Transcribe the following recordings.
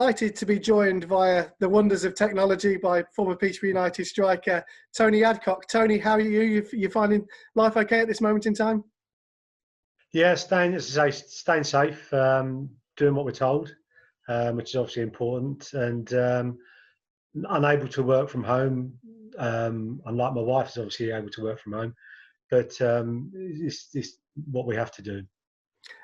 Delighted to be joined via the wonders of technology by former Peterborough United striker Tony Adcock. Tony, how are you? You finding life okay at this moment in time? Yeah, staying safe, doing what we're told, which is obviously important, and unable to work from home. Unlike my wife is obviously able to work from home, but it's what we have to do.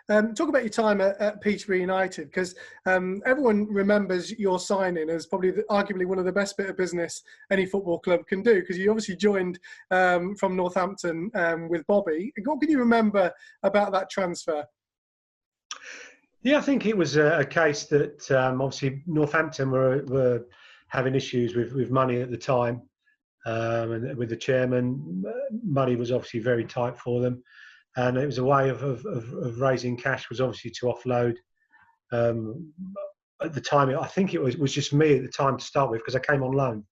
Talk about your time at Peterborough United, because everyone remembers your signing as probably arguably one of the best bit of business any football club can do, because you obviously joined from Northampton with Bobby. What can you remember about that transfer? Yeah, I think it was a case that obviously Northampton were having issues with money at the time, and with the chairman, money was obviously very tight for them. And it was a way of raising cash, was obviously to offload. At the time, I think it was just me at the time to start with, because I came on loan,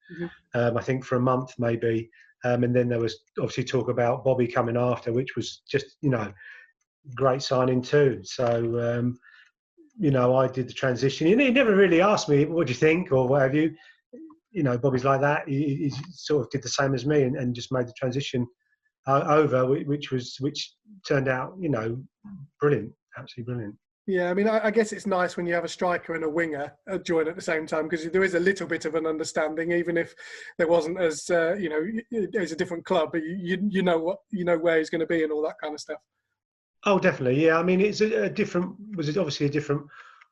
I think for a month maybe. And then there was obviously talk about Bobby coming after, which was just, great signing too. So, I did the transition. He never really asked me, what do you think or what have you. Bobby's like that. He sort of did the same as me and just made the transition over, which turned out, brilliant, absolutely brilliant. Yeah, I mean, I guess it's nice when you have a striker and a winger join at the same time, because there is a little bit of an understanding, even if there wasn't as as a different club, but you know where he's going to be and all that kind of stuff. Oh, definitely, yeah. I mean, it's obviously a different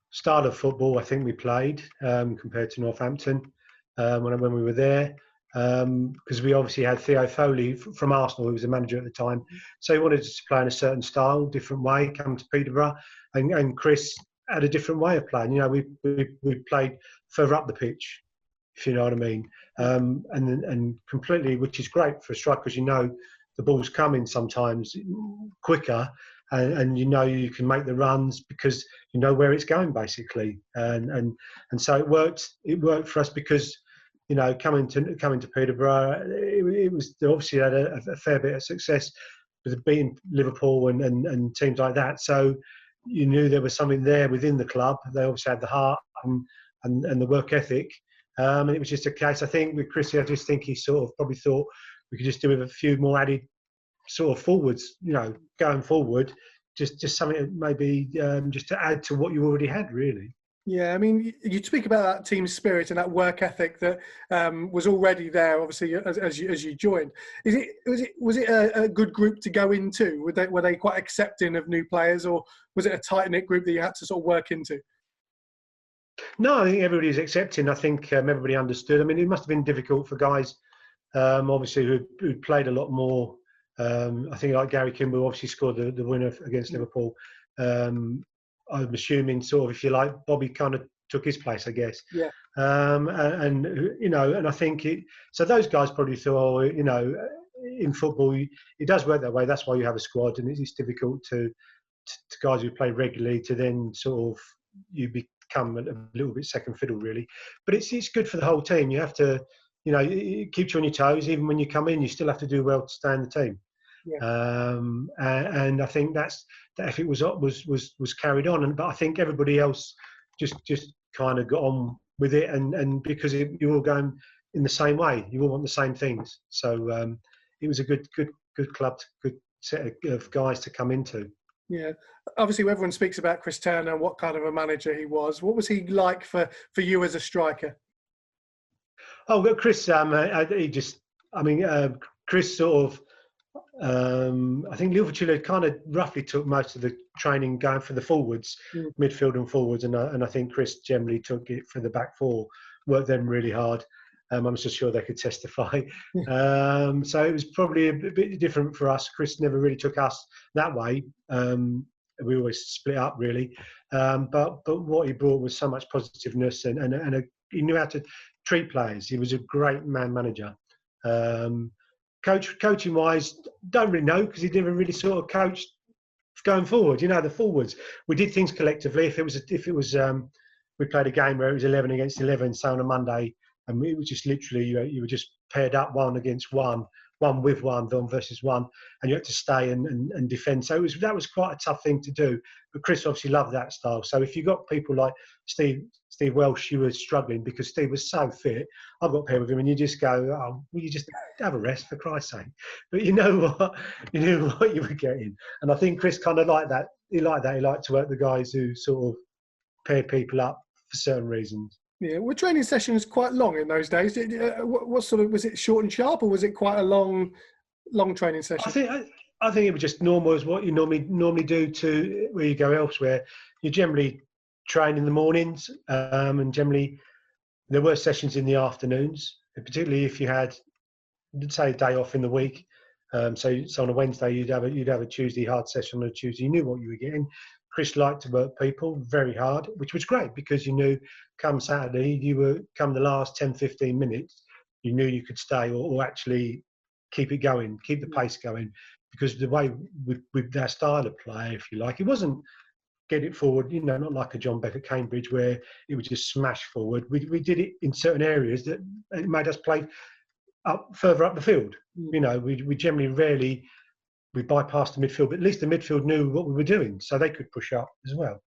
style of football I think we played compared to Northampton when we were there. Because we obviously had Theo Foley from Arsenal, who was the manager at the time. So he wanted us to play in a certain style, different way, come to Peterborough. And Chris had a different way of playing. We played further up the pitch, if you know what I mean. And completely, which is great for a striker, because the ball's coming sometimes quicker, and you can make the runs because you know where it's going, basically. And so it worked. It worked for us because, coming to Peterborough, it was obviously had a fair bit of success with beating Liverpool and teams like that. So you knew there was something there within the club. They obviously had the heart and the work ethic. And it was just a case, I think, with Chrissy, I just think he sort of probably thought we could just do with a few more added sort of forwards, going forward, just something maybe just to add to what you already had, really. Yeah, I mean, you speak about that team spirit and that work ethic that was already there, obviously, as you joined. Was it a good group to go into? Were they quite accepting of new players, or was it a tight knit group that you had to sort of work into? No, I think everybody was accepting. I think everybody understood. I mean, it must have been difficult for guys, obviously, who'd played a lot more. I think like Gary Kimball obviously scored the winner against Liverpool. I'm assuming, sort of, if you like, Bobby kind of took his place, I guess. Yeah. And I think so those guys probably thought, in football, it does work that way. That's why you have a squad, and it's difficult to guys who play regularly to then sort of you become a little bit second fiddle, really. But it's good for the whole team. You have to, it keeps you on your toes. Even when you come in, you still have to do well to stay in the team. Yeah. And I think that effort was carried on, but I think everybody else just kind of got on with it, and because you're all going in the same way, you all want the same things. So it was a good club, good set of guys to come into. Yeah, obviously everyone speaks about Chris Turner and what kind of a manager he was. What was he like for you as a striker? Oh, well, Chris, Chris sort of. I think Liverpool kind of roughly took most of the training going for the forwards, midfield and forwards, and I think Chris generally took it for the back four, worked them really hard. I'm so sure they could testify. So it was probably a bit different for us. Chris never really took us that way. We always split up, really. But what he brought was so much positiveness, and he knew how to treat players. He was a great manager. Coaching wise, don't really know, because he never really sort of coached going forward. The forwards, we did things collectively. If it was we played a game where it was 11 against 11, say on a Monday, and it was just literally you were just paired up one against one one with one versus one, and you had to stay and defend. So that was quite a tough thing to do. But Chris obviously loved that style. So if you got people like Steve Welsh, you were struggling because Steve was so fit. I've got paired with him, and you just go, oh, will you just have a rest for Christ's sake? But you know what, you were getting. And I think Chris kind of liked that. He liked that. He liked to work the guys who sort of pair people up for certain reasons. Yeah, were training sessions quite long in those days? What sort of, was it short and sharp, or was it quite a long training session? I think it was just normal as what you normally do to where you go elsewhere. You generally train in the mornings, and generally there were sessions in the afternoons, particularly if you had, say, a day off in the week. So on a Wednesday you'd have a Tuesday hard session on a Tuesday. You knew what you were getting. Chris liked to work people very hard, which was great because you knew come Saturday, come the last 10, 15 minutes, you knew you could stay or actually keep it going, keep the pace going. Because the way with that style of play, if you like, it wasn't get it forward, not like a John Beck at Cambridge where it would just smash forward. We did it in certain areas that it made us play further up the field. We generally we bypassed the midfield, but at least the midfield knew what we were doing, so they could push up as well.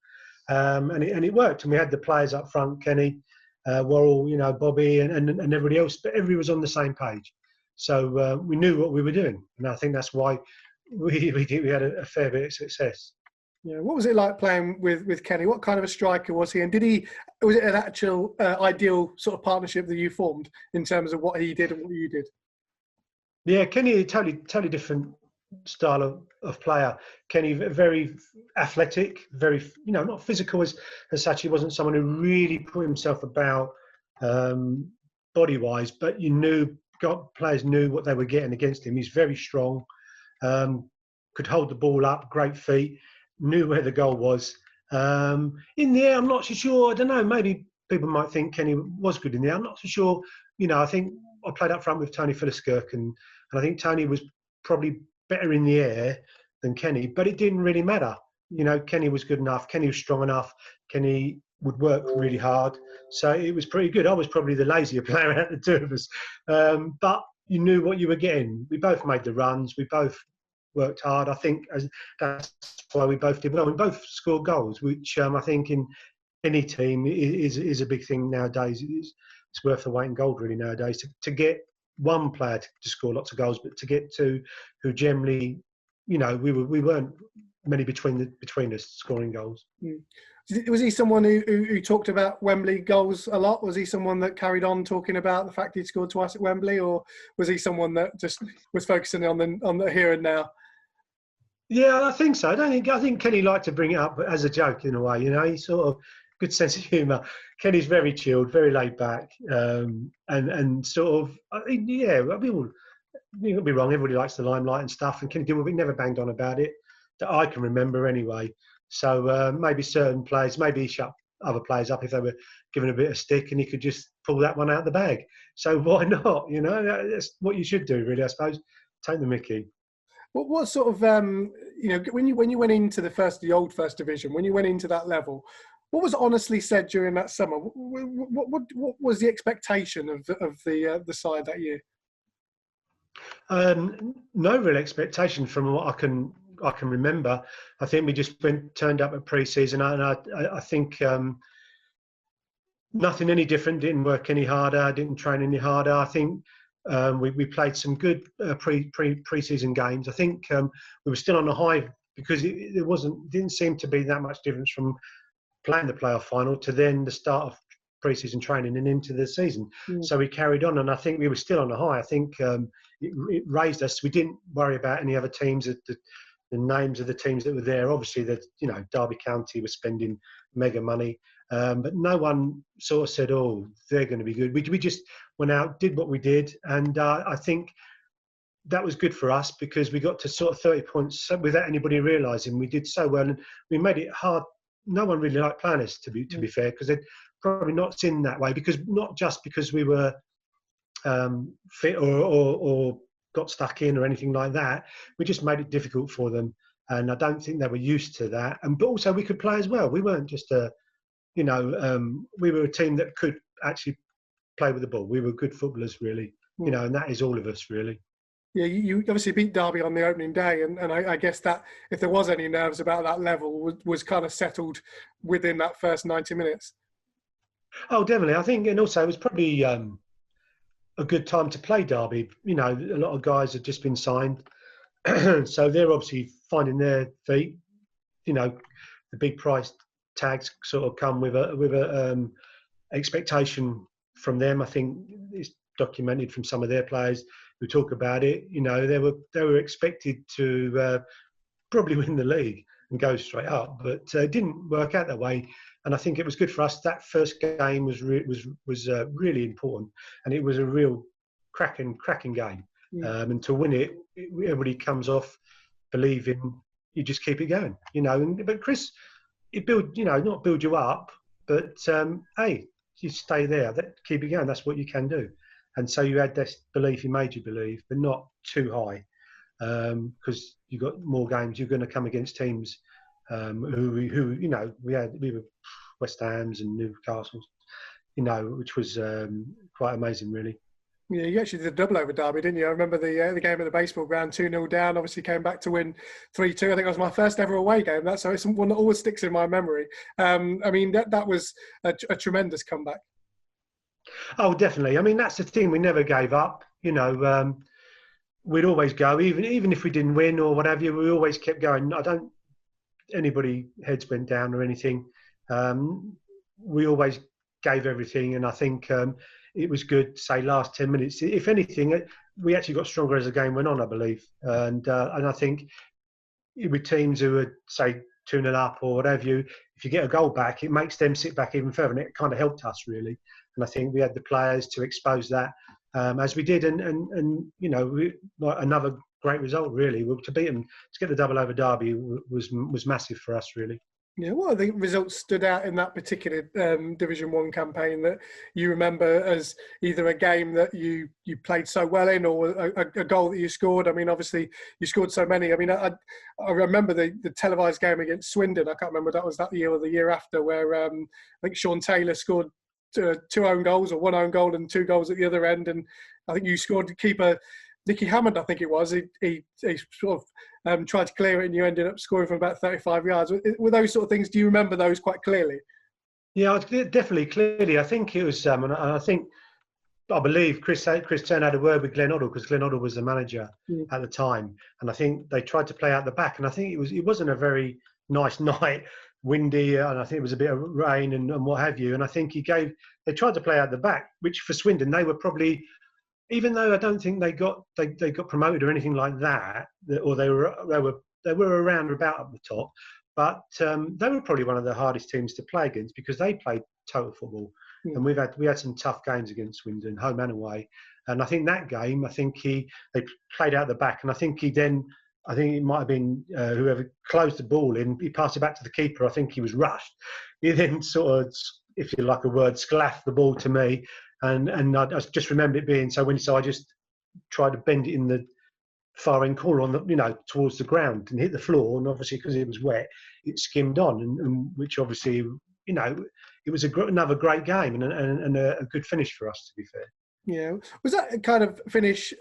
And it worked. And we had the players up front, Kenny, Worrell, Bobby, and everybody else, but everybody was on the same page. So we knew what we were doing, and I think that's why we had a fair bit of success. Yeah, what was it like playing with Kenny? What kind of a striker was he? And was it an actual ideal sort of partnership that you formed in terms of what he did and what you did? Yeah, Kenny, totally different style of player. Kenny, very athletic, very not physical as such. He wasn't someone who really put himself about body wise, but players knew what they were getting against him. He's very strong, could hold the ball up, great feet, knew where the goal was. In the air, I'm not so sure. I don't know. Maybe people might think Kenny was good in the air. I'm not so sure. I think I played up front with Tony Phipps, and I think Tony was probably better in the air than Kenny, but it didn't really matter. Kenny was good enough. Kenny was strong enough. Kenny would work really hard. So it was pretty good. I was probably the lazier player out of the two of us. But you knew what you were getting. We both made the runs. We both worked hard. I think that's why we both did well. We both scored goals, which I think in any team is a big thing nowadays. It's worth the weight in gold really nowadays to get one player to score lots of goals, but to get two who generally, we weren't many between us scoring goals. Was he someone who talked about Wembley goals a lot? Was he someone that carried on talking about the fact he'd scored twice at Wembley, or was he someone that just was focusing on the here and now? Yeah, I think so. I think Kenny liked to bring it up as a joke in a way. He sort of good sense of humour. Kenny's very chilled, very laid back, and sort of, people, you could be wrong. Everybody likes the limelight and stuff, and Kenny did, we never banged on about it that I can remember anyway. So maybe certain players, maybe he shut other players up if they were given a bit of stick, and he could just pull that one out of the bag. So why not? That's what you should do, really. I suppose take the mickey. What sort of when you went into the old first division, when you went into that level, what was honestly said during that summer? What was the expectation of the side that year? No real expectation from what I can remember. I think we just turned up at pre-season, and I think nothing any different. Didn't work any harder. Didn't train any harder. I think we played some good pre-season games. I think we were still on a high because it didn't seem to be that much difference from playing the playoff final to then the start of pre-season training and into the season. So we carried on, and I think we were still on a high. I think it raised us. We didn't worry about any other teams. The names of the teams that were there. Obviously, Derby County was spending mega money, but no one sort of said, "Oh, they're going to be good." We just went out, did what we did, and I think that was good for us because we got to sort of 30 points without anybody realising we did so well, and we made it hard. No one really liked playing us, to be fair, because they'd probably not seen that way. Because not just because we were fit or got stuck in or anything like that, we just made it difficult for them, and I don't think they were used to that. But also we could play as well. We weren't just we were a team that could actually play with the ball. We were good footballers, really, and that is all of us, really. Yeah, you obviously beat Derby on the opening day, and I guess that if there was any nerves about that level, was kind of settled within that first 90 minutes. Oh, definitely. I think, and also it was probably a good time to play Derby. You know, a lot of guys had just been signed, so they're obviously finding their feet. You know, the big price tags sort of come with a expectation from them. I think it's documented from some of their players who talk about it. You know, they were expected to probably win the league and go straight up, but it didn't work out that way. And I think it was good for us. That first game was really important, and it was a real cracking game. And to win it, everybody comes off believing you just keep it going. You know, but Chris, it not build you up, but hey, you stay there, keep it going. That's what you can do. And so you had this belief, he made you believe, but not too high, because you've got more games. You're going to come against teams who you know, we were West Ham's and Newcastle's, you know, which was quite amazing, really. Yeah, you actually did a double over Derby, didn't you? I remember the game at the baseball ground, 2-0 down. Obviously, came back to win 3-2. I think it was my first ever away game. So it's one that always sticks in my memory. I mean, that was a tremendous comeback. Oh, definitely. I mean, that's the thing. We never gave up. You know, we'd always go, even if we didn't win or whatever. We always kept going. Anybody heads went down or anything. We always gave everything, and I think it was good. Say last 10 minutes. If anything, we actually got stronger as the game went on, I believe. And I think with teams who are say 2-0 up or whatever, if you get a goal back, it makes them sit back even further, and it kind of helped us really. And I think we had the players to expose that as we did, and you know, another great result really. To beat them, to get the double over Derby was massive for us really. Yeah, what are the results stood out in that particular Division 1 campaign that you remember as either a game that you played so well in, or a goal that you scored? I mean, obviously you scored so many. I mean, I remember the televised game against Swindon. I can't remember if that was that year or the year after, where I think Sean Taylor scored 2 own goals, or 1 own goal and 2 goals at the other end, and I think you scored. Keeper Nicky Hammond, I think it was, he sort of tried to clear it, and you ended up scoring from about 35 yards. Were those sort of things, do you remember those quite clearly? Yeah, definitely, clearly. I think it was, and I believe Chris Turner had a word with Glenn Hoddle, because Glenn Hoddle was the manager at the time, and I think they tried to play out the back, and I think it wasn't a very nice night, windy, and I think it was a bit of rain and what have you, and I think they tried to play out the back, which for Swindon they were probably, even though I don't think they got promoted or anything like that, or they were around about up the top, but they were probably one of the hardest teams to play against, because they played total football, and we had some tough games against Swindon, home and away. And I think that game, they played out the back, and I think it might have been whoever closed the ball in, he passed it back to the keeper. I think he was rushed. He then sort of, if you like a word, sclaffed the ball to me. And I just remember it being so I just tried to bend it in the far end corner towards the ground, and hit the floor, and obviously because it was wet, it skimmed on, and which obviously, you know, it was another great game and a good finish for us, to be fair. Yeah, was that kind of finish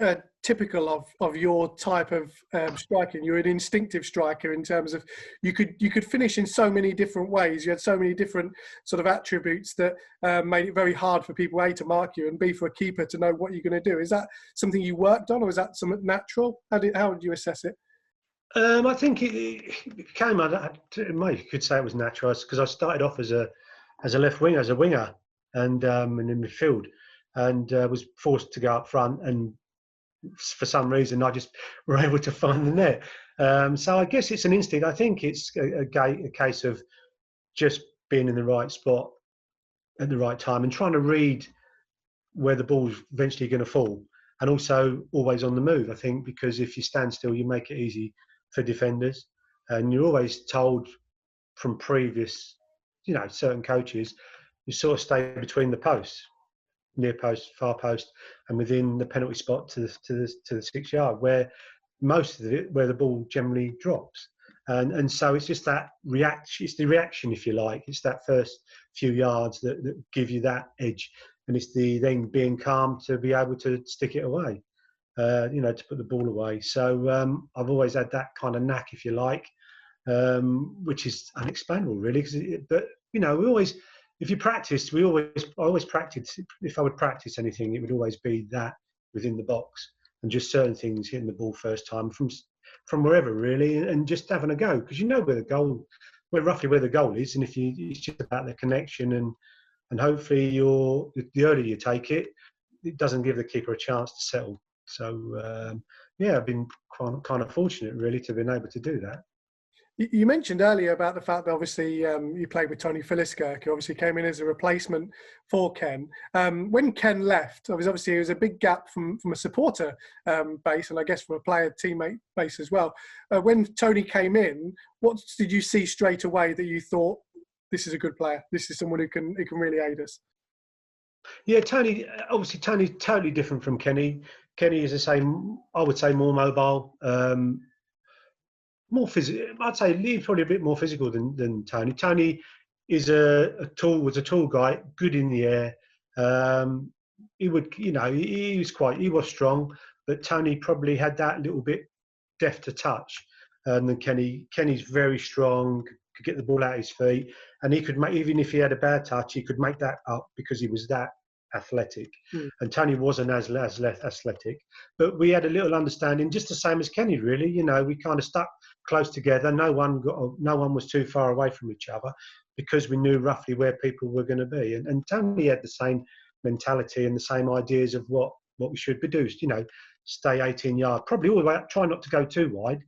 typical of your type of striking? You're an instinctive striker in terms of you could finish in so many different ways. You had so many different sort of attributes that made it very hard for people, A, to mark you, and B, for a keeper to know what you're going to do. Is that something you worked on, or is that something natural? How would you assess it? I think it came. You could say it was natural, because I started off as a left winger, as a winger, and in midfield. And was forced to go up front, and for some reason I just were able to find the net. So I guess it's an instinct. I think it's a case of just being in the right spot at the right time and trying to read where the ball's eventually going to fall, and also always on the move. I think because if you stand still, you make it easy for defenders, and you're always told from previous, certain coaches, you sort of stay between the posts. Near post, far post, and within the penalty spot to the 6 yard, where most of it, where the ball generally drops, and so it's just that reaction. It's the reaction, if you like. It's that first few yards that give you that edge, and it's the then being calm to be able to stick it away. to put the ball away. So I've always had that kind of knack, if you like, which is unexplainable, really. But we always, if you practice, I always practice. If I would practice anything, it would always be that within the box, and just certain things, hitting the ball first time from wherever, really, and just having a go, because roughly where the goal is, and it's just about the connection, and hopefully the earlier you take it, it doesn't give the keeper a chance to settle. So I've been kind of fortunate, really, to have been able to do that. You mentioned earlier about the fact that obviously you played with Tony Phipps, who obviously came in as a replacement for Ken. When Ken left, obviously it was a big gap from a supporter base, and I guess from a player teammate base as well. When Tony came in, what did you see straight away that you thought, this is a good player, this is someone who can really aid us? Yeah, Tony's totally different from Kenny. Kenny is the same, I would say, more mobile, more physical. I'd say he's probably a bit more physical than Tony. Tony is was a tall guy, good in the air. He was strong, but Tony probably had that little bit deft to touch. And then Kenny's very strong, could get the ball out his feet, and he could make, even if he had a bad touch, he could make that up because he was that athletic. And Tony wasn't as athletic, but we had a little understanding, just the same as Kenny, really. We kind of stuck close together. No one was too far away from each other, because we knew roughly where people were going to be. And Tony had the same mentality and the same ideas of what we should be doing. Stay 18 yards, probably all the way up, try not to go too wide,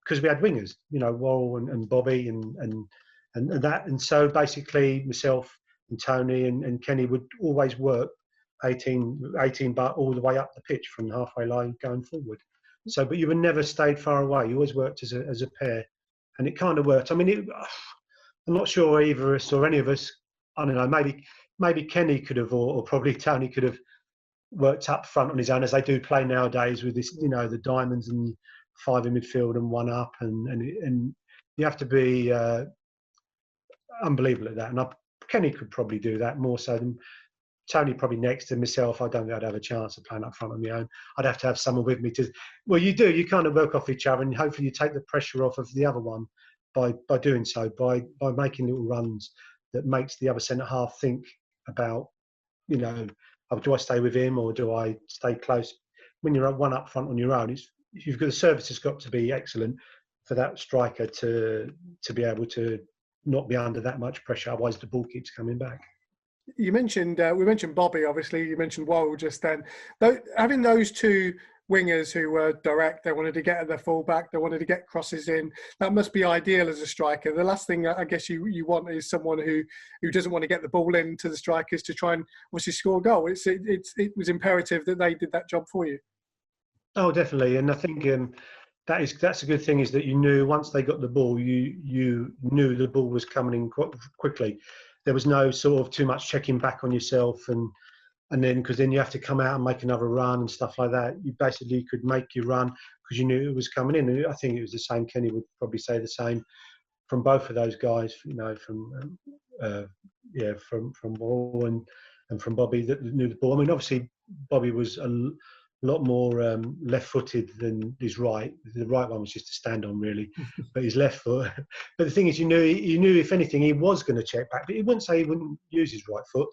because we had wingers, Worrell and Bobby and that. And so basically myself and Tony and Kenny would always work 18 but all the way up the pitch from the halfway line going forward. So, but you were never stayed far away. You always worked as a pair, and it kind of worked. I mean, I'm not sure either of us or any of us, I don't know, maybe Kenny could have, or probably Tony could have worked up front on his own, as they do play nowadays with this, the diamonds and 5 in midfield and 1 up, and you have to be unbelievable at that. And Kenny could probably do that more so than Tony. Probably next to myself, I don't think I'd have a chance of playing up front on my own. I'd have to have someone with me to. Well, you kind of work off each other, and hopefully you take the pressure off of the other one by doing so, by making little runs that makes the other centre half think about, do I stay with him or do I stay close? When you're one up front on your own, the service has got to be excellent for that striker to be able to not be under that much pressure. Otherwise, the ball keeps coming back. You mentioned we mentioned Bobby. Obviously, you mentioned Worrell just then. Having those two wingers who were direct, they wanted to get at their fullback, they wanted to get crosses in. That must be ideal as a striker. The last thing I guess you want is someone who doesn't want to get the ball into the strikers to try and obviously score a goal. It was imperative that they did that job for you. Oh, definitely, and I think that's a good thing, is that you knew once they got the ball, you knew the ball was coming in quickly. There was no sort of too much checking back on yourself, and then because then you have to come out and make another run and stuff like that. You basically could make your run because you knew it was coming in. And I think it was the same. Kenny would probably say the same from both of those guys. From Worrell and from Bobby, that knew the ball. I mean, obviously Bobby was a lot more left-footed than his right. The right one was just to stand on, really, but his left foot. But the thing is, you knew if anything he was going to check back, but he wouldn't say he wouldn't use his right foot.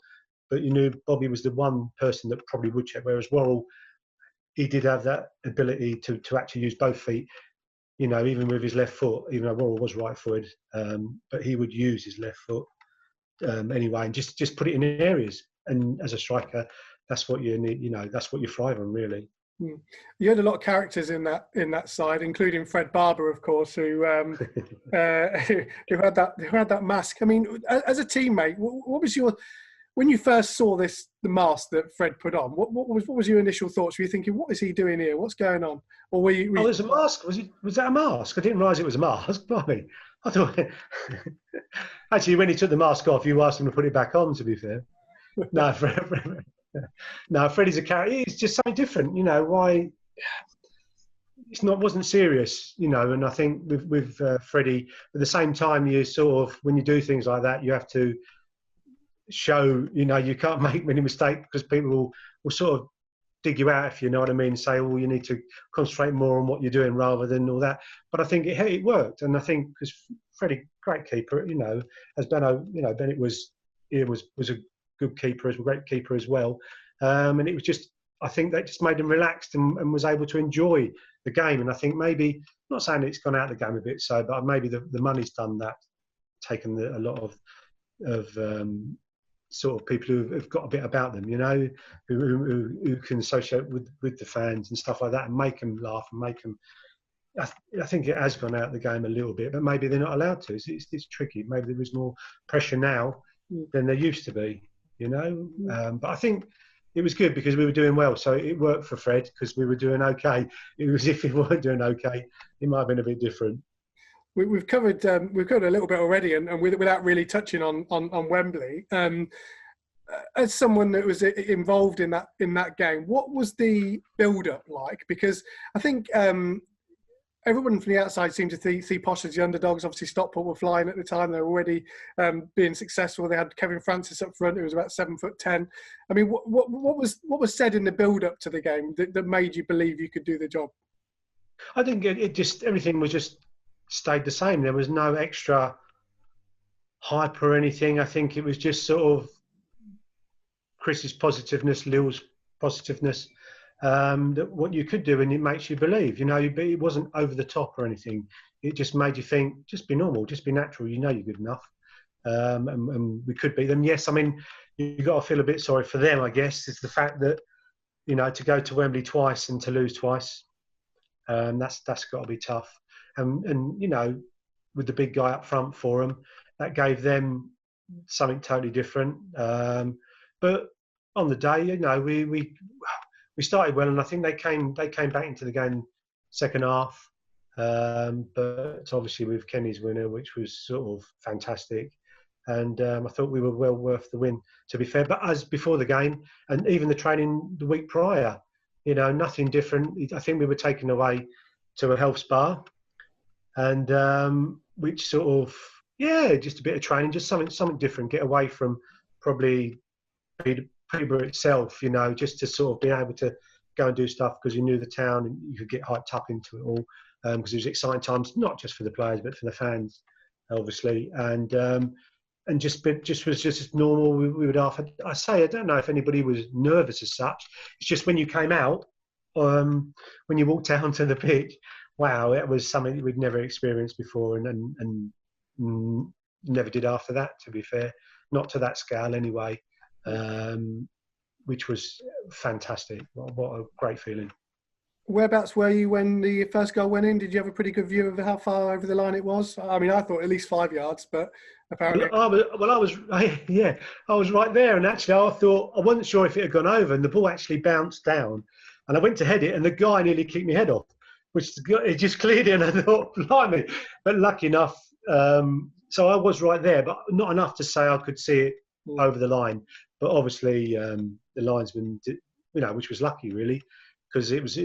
But you knew Bobby was the one person that probably would check. Whereas Worrell, he did have that ability to actually use both feet. Even with his left foot, even though Worrell was right-footed, but he would use his left foot anyway, and just put it in areas. And as a striker, that's what you need. That's what you thrive on, really. You had a lot of characters in that side, including Fred Barber, of course, who had that mask. I mean, as a teammate, what was your, when you first saw the mask that Fred put on? What was your initial thoughts? Were you thinking, what is he doing here? What's going on? Or were you? Oh, there's a mask. Was that a mask? I didn't realise it was a mask. Blimey. I thought actually, when he took the mask off, you asked him to put it back on. To be fair, no, Freddie's a character. It's just something different. Why? Wasn't serious. And I think with Freddie, at the same time, you sort of, when you do things like that, you have to show. You can't make many mistakes because people will sort of dig you out, if you know what I mean, say, oh, you need to concentrate more on what you're doing rather than all that. But I think it worked, and I think because Freddie, great keeper, as Benno, Bennett was a good keeper, a great keeper as well, and it was just, I think that just made him relaxed and was able to enjoy the game. And I think maybe, I'm not saying it's gone out of the game a bit, but maybe the money's done that, taken a lot of sort of people who have got a bit about them, who can associate with the fans and stuff like that, and make them laugh and make them. I think it has gone out of the game a little bit, but maybe they're not allowed to. It's tricky. Maybe there is more pressure now than there used to be, But I think it was good because we were doing well, so it worked for Fred because we were doing okay. It was if we weren't doing okay, it might have been a bit different. We've covered a little bit already, and without really touching on Wembley. As someone that was involved in that game, what was the build-up like? Because I think everyone from the outside seemed to see Posh as the underdogs. Obviously, Stockport were flying at the time; they were already being successful. They had Kevin Francis up front, who was about 7'10". I mean, what was said in the build-up to the game that made you believe you could do the job? I think it just, everything was just stayed the same. There was no extra hype or anything. I think it was just sort of Chris's positiveness, Lil's positiveness, that what you could do, and it makes you believe. It wasn't over the top or anything. It just made you think, just be normal, just be natural. You're good enough, and we could beat them. Yes, I mean, you've got to feel a bit sorry for them, I guess. It's the fact that to go to Wembley twice and to lose twice, that's got to be tough. And with the big guy up front for them, that gave them something totally different. But on the day, we started well, and I think they came back into the game second half. But obviously with Kenny's winner, which was sort of fantastic, and I thought we were well worth the win, to be fair. But as before the game, and even the training the week prior, nothing different. I think we were taken away to a health spa, and which sort of, just a bit of training, just something different, get away from probably Peterborough itself, just to sort of be able to go and do stuff because you knew the town and you could get hyped up into it all, because it was exciting times, not just for the players but for the fans, obviously, and just was just normal. We would I don't know if anybody was nervous as such. It's just when you came out, when you walked out onto the pitch, wow, it was something that we'd never experienced before, and never did after that, to be fair, not to that scale anyway, which was fantastic. What a great feeling. Whereabouts were you when the first goal went in? Did you have a pretty good view of how far over the line it was? I mean, I thought at least 5 yards, but apparently... I was right there, and actually I thought, I wasn't sure if it had gone over, and the ball actually bounced down, and I went to head it, and the guy nearly kicked my head off, which it just cleared in, and I thought, blimey. But lucky enough, so I was right there, but not enough to say I could see it over the line. But obviously, the linesman, which was lucky, really, because it was,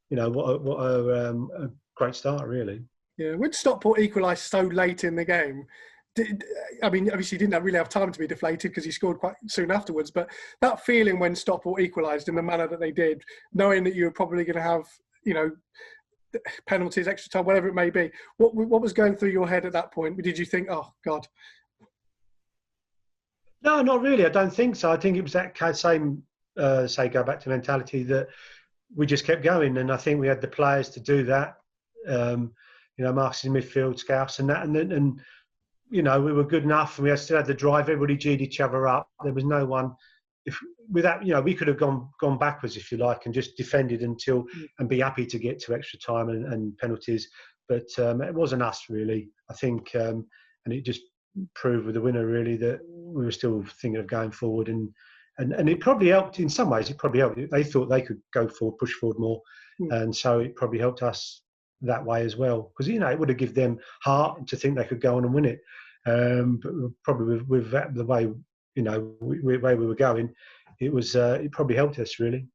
what a great start, really. Yeah, when Stockport equalised so late in the game, obviously you didn't really have time to be deflated because he scored quite soon afterwards, but that feeling when Stockport equalised in the manner that they did, knowing that you were probably going to have, penalties, extra time, whatever it may be, what was going through your head at that point? Did you think, oh, God? No, not really. I don't think so. I think it was that same, go back to mentality that we just kept going, and I think we had the players to do that. Marcus in midfield, Scouse, and that, and we were good enough, and we still had the drive. Everybody G'd each other up. There was no one. We could have gone backwards, if you like, and just defended until and be happy to get to extra time and penalties. But it wasn't us, really. I think, and it just proved with the winner, really, that we were still thinking of going forward, and it probably helped in some ways. It probably helped. They thought they could go forward, push forward more, and so it probably helped us that way as well, because it would have given them heart to think they could go on and win it. But probably with the way where we were going, it probably helped us, really.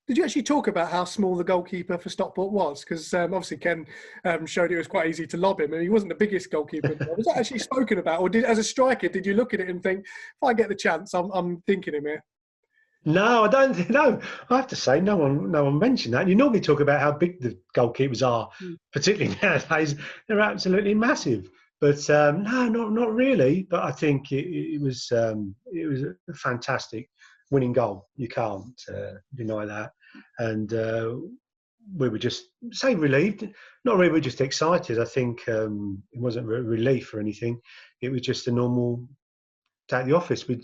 Did you actually talk about how small the goalkeeper for Stockport was? Because obviously Ken showed it was quite easy to lob him, and he wasn't the biggest goalkeeper. Was that actually spoken about, or as a striker, did you look at it and think, if I get the chance, I'm thinking him here? No, I don't think. No, I have to say, no one mentioned that. You normally talk about how big the goalkeepers are, Mm. particularly nowadays. They're absolutely massive. But no, not really. But I think it was a fantastic winning goal. You can't deny that. And we were just say relieved. Not really. We were just excited. I think it wasn't relief or anything. It was just a normal at the office. We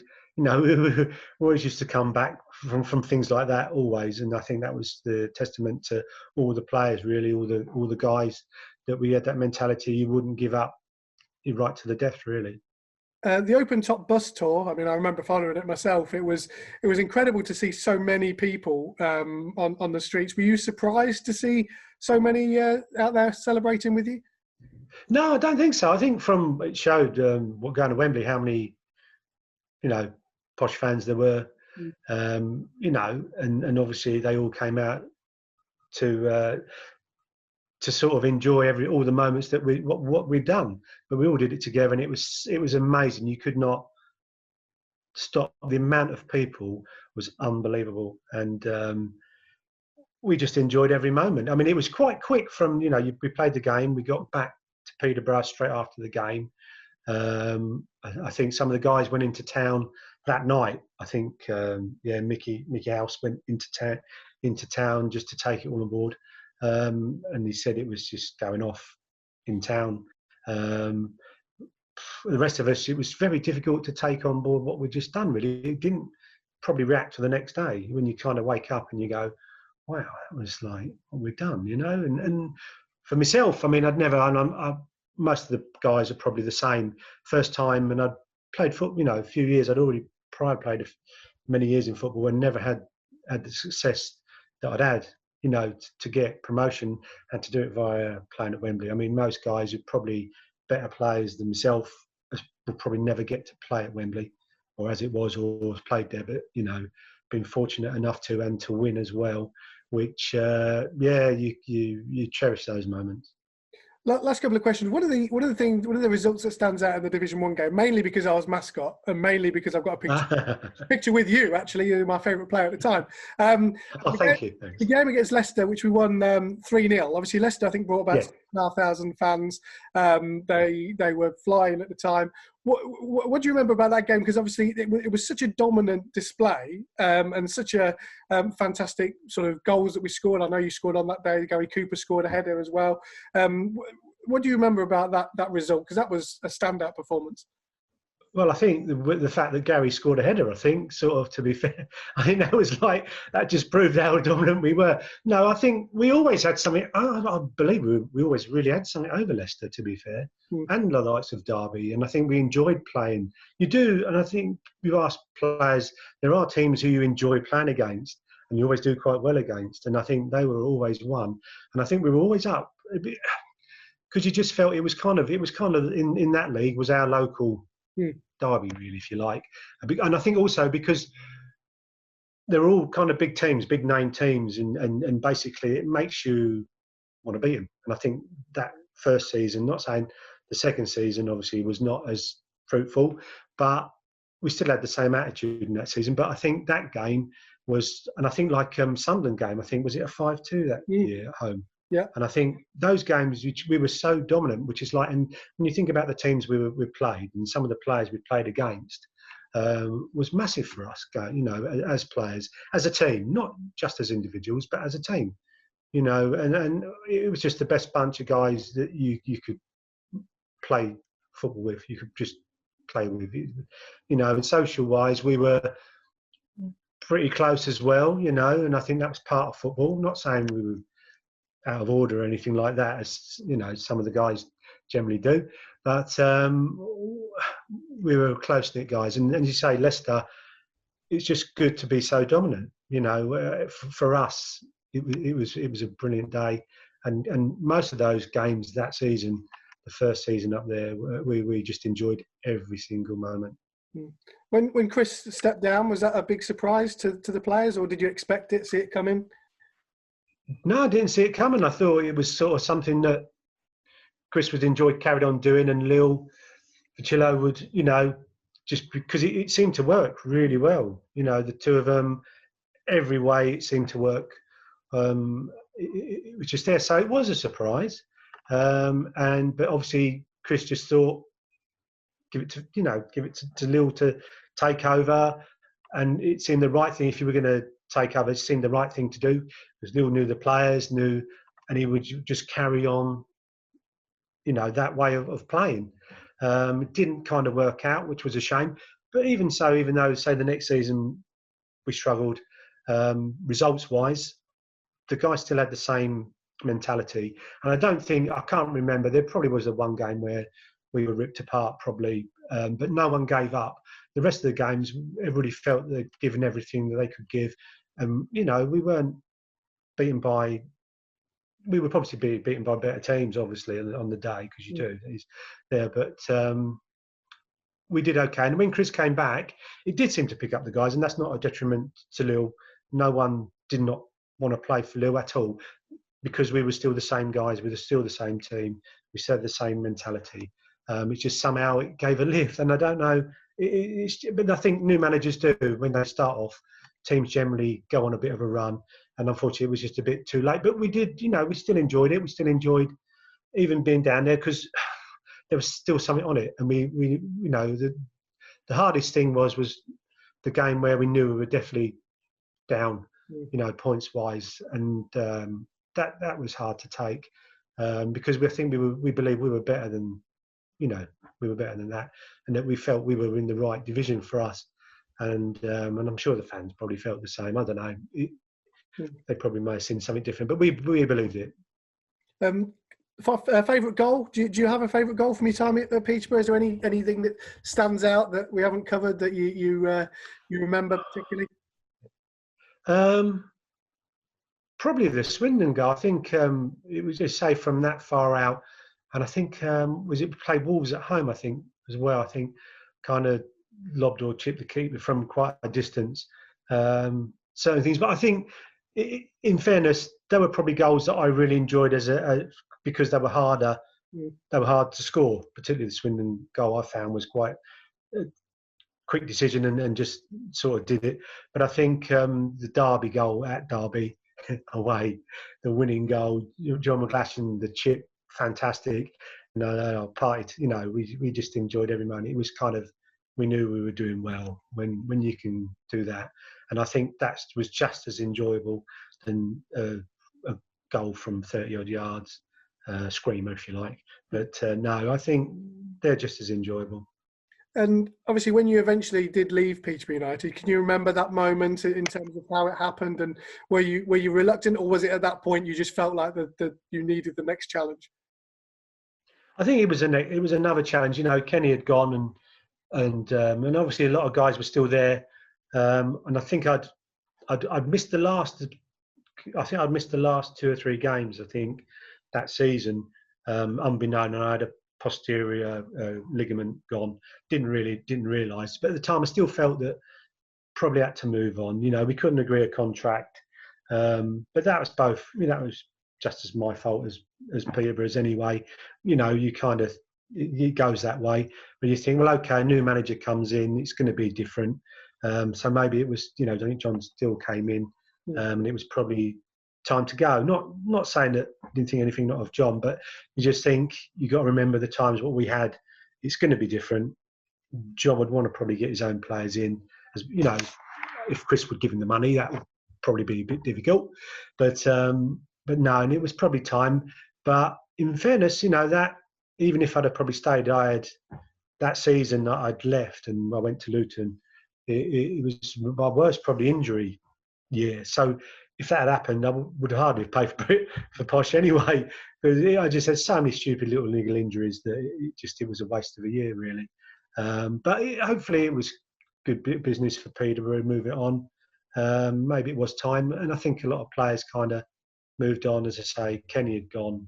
always used to come back from things like that always, and I think that was the testament to all the players, really, all the guys, that we had that mentality. You wouldn't give up, you right to the death, really. The open top bus tour. I mean, I remember following it myself. It was incredible to see so many people on the streets. Were you surprised to see so many out there celebrating with you? No, I don't think so. I think from it showed going to Wembley how many Posh fans there were. Mm. And obviously they all came out to sort of enjoy all the moments that what we've done. But we all did it together, and it was amazing. You could not stop. The amount of people was unbelievable, and we just enjoyed every moment. I mean, it was quite quick from we played the game, we got back to Peterborough straight after the game. I think some of the guys went into town that night. I think Mickey House went into town just to take it all on board, and he said it was just going off in town. The rest of us, it was very difficult to take on board what we'd just done. Really, it didn't probably react to the next day when you kind of wake up and you go, "Wow, that was like what we've done," And for myself, I mean, I'd never, and most of the guys are probably the same. First time, and I'd played football, a few years. I'd already played many years in football and never had the success that I'd had, to get promotion and to do it via playing at Wembley. I mean, most guys who are probably better players than myself will probably never get to play at Wembley, or as it was, or played there. But been fortunate enough to and to win as well, which you cherish those moments. Last couple of questions. What are the results that stands out in the Division 1 game? Mainly because I was mascot, and mainly because I've got a picture with you. Actually, you're my favourite player at the time. Thank you. Thanks. The game against Leicester, which we won 3-0. Obviously, Leicester, I think, brought about 6,500 fans. They were flying at the time. What do you remember about that game? Because obviously it was such a dominant display and such a fantastic sort of goals that we scored. I know you scored on that day. Gary Cooper scored a header as well. What do you remember about that result? Because that was a standout performance. Well, I think the fact that Gary scored a header, I think, sort of, to be fair, I think that just proved how dominant we were. No, I think we always had something. I believe we always really had something over Leicester, to be fair, and the likes of Derby. And I think we enjoyed playing. You do, and I think you ask players, there are teams who you enjoy playing against, and you always do quite well against. And I think they were always one. And I think we were always up, because you just felt it was kind of in that league was our local Derby, really, if you like. And I think also because they're all kind of big teams, big name teams, and basically it makes you want to beat them. And I think that first season, not saying the second season obviously was not as fruitful, but we still had the same attitude in that season. But I think that game was, and I think like Sunderland game, I think, was it a 5-2 that year at home? Yeah. And I think those games, which we were so dominant, which is like, and when you think about the teams we played and some of the players we played against, was massive for us, as players, as a team, not just as individuals, but as a team, and it was just the best bunch of guys that you could play football with. You could just play with, and social wise, we were pretty close as well, and I think that was part of football. I'm not saying we were out of order or anything like that, as some of the guys generally do, but we were close-knit guys. And as you say, Leicester, it's just good to be so dominant. For us, it was a brilliant day, and most of those games that season, the first season up there, we just enjoyed every single moment. When Chris stepped down, was that a big surprise to the players, or did you expect it, see it coming? No, I didn't see it coming. I thought it was sort of something that Chris would enjoy carried on doing, and Lil Chillo would, just because it seemed to work really well. You know, the two of them, every way it seemed to work. It was just there, so it was a surprise. But obviously Chris just thought, give it to Lil to take over, and it seemed the right thing. If you were going to take over, it seemed the right thing to do, because Lil knew the players, and he would just carry on, you know, that way of playing. It didn't kind of work out, which was a shame. But even so, even though, say, the next season we struggled results-wise, the guys still had the same mentality. And I can't remember, there probably was the one game where we were ripped apart probably, but no one gave up. The rest of the games, everybody felt they'd given everything that they could give. You know, we weren't beaten by, we would probably be beaten by better teams, obviously, on the day, because you do. He's there, but we did okay. And when Chris came back, it did seem to pick up the guys, and that's not a detriment to Lil. No one did not want to play for Lil at all, because we were still the same guys, we were still the same team, we still had the same mentality. It's just somehow it gave a lift, and I don't know. But I think new managers do, when they start off, teams generally go on a bit of a run, and unfortunately it was just a bit too late. But we did, you know, we still enjoyed it. We still enjoyed even being down there, because there was still something on it. And we you know, the hardest thing was the game where we knew we were definitely down, you know, points wise, and that was hard to take, because we believe we were better than, you know, we were better than that, and that we felt we were in the right division for us. And I'm sure the fans probably felt the same. I don't know. They probably may have seen something different, but we believed it. Favourite goal? Do you have a favourite goal from your time at Peterborough? Is there anything that stands out that we haven't covered that you remember particularly? Probably the Swindon goal. I think it was just, say, from that far out, and I think was it played Wolves at home, I think, as well. I think kind of lobbed or chipped the keeper from quite a distance. Certain things, but I think, in fairness, there were probably goals that I really enjoyed because they were harder. They were hard to score. Particularly the Swindon goal, I found was quite a quick decision and just sort of did it. But I think the Derby goal at Derby away, the winning goal, John McGlashan, the chip, fantastic. No, party. You know, we just enjoyed every moment. It was kind of, we knew we were doing well when you can do that. And I think that was just as enjoyable than a goal from 30-odd yards, screamer, if you like. But no, I think they're just as enjoyable. And obviously, when you eventually did leave Peterborough United, can you remember that moment in terms of how it happened? And were you reluctant, or was it at that point you just felt like that you needed the next challenge? I think it was another challenge. You know, Kenny had gone, and obviously a lot of guys were still there. And I think I'd missed the last. I think I'd missed the last 2 or 3 games, I think, that season, unbeknown, and I had a posterior ligament gone. Didn't realise, but at the time I still felt that probably had to move on. You know, we couldn't agree a contract, but that was both. I mean, that was just as my fault as Peterborough's anyway. You know, you kind of, it goes that way. But you think, well, okay, a new manager comes in, it's going to be different. So maybe it was, you know, I think John still came in, and it was probably time to go. Not saying that I didn't think anything not of John, but you just think you got to remember the times what we had. It's going to be different. John would want to probably get his own players in, as you know. If Chris would give him the money, that would probably be a bit difficult. But no, and it was probably time. But in fairness, you know, that even if I'd have probably stayed, I had that season that I'd left and I went to Luton. It was my worst probably injury year. So if that had happened, I would hardly have paid for Posh anyway. Because I just had so many stupid little legal injuries that it was a waste of a year, really. But hopefully it was good business for Peterborough to move it on. Maybe it was time. And I think a lot of players kind of moved on. As I say, Kenny had gone.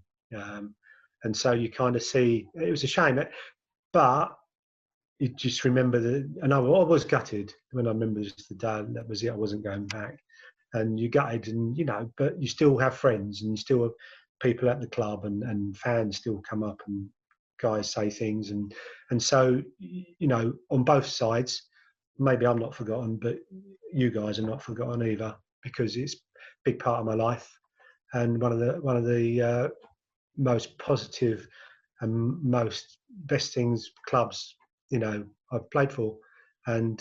And so you kind of see, it was a shame. But you just remember and I was gutted when I remember just the day, that was it, I wasn't going back. And you gutted, and you know, but you still have friends, and you still have people at the club, and fans still come up and guys say things, and so, you know, on both sides, maybe I'm not forgotten, but you guys are not forgotten either, because it's a big part of my life, and one of the most positive and most best things clubs, you know, I've played for, and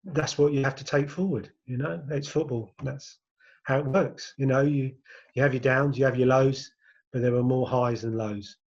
that's what you have to take forward. You know, it's football. That's how it works. You know, you have your downs, you have your lows, but there are more highs than lows.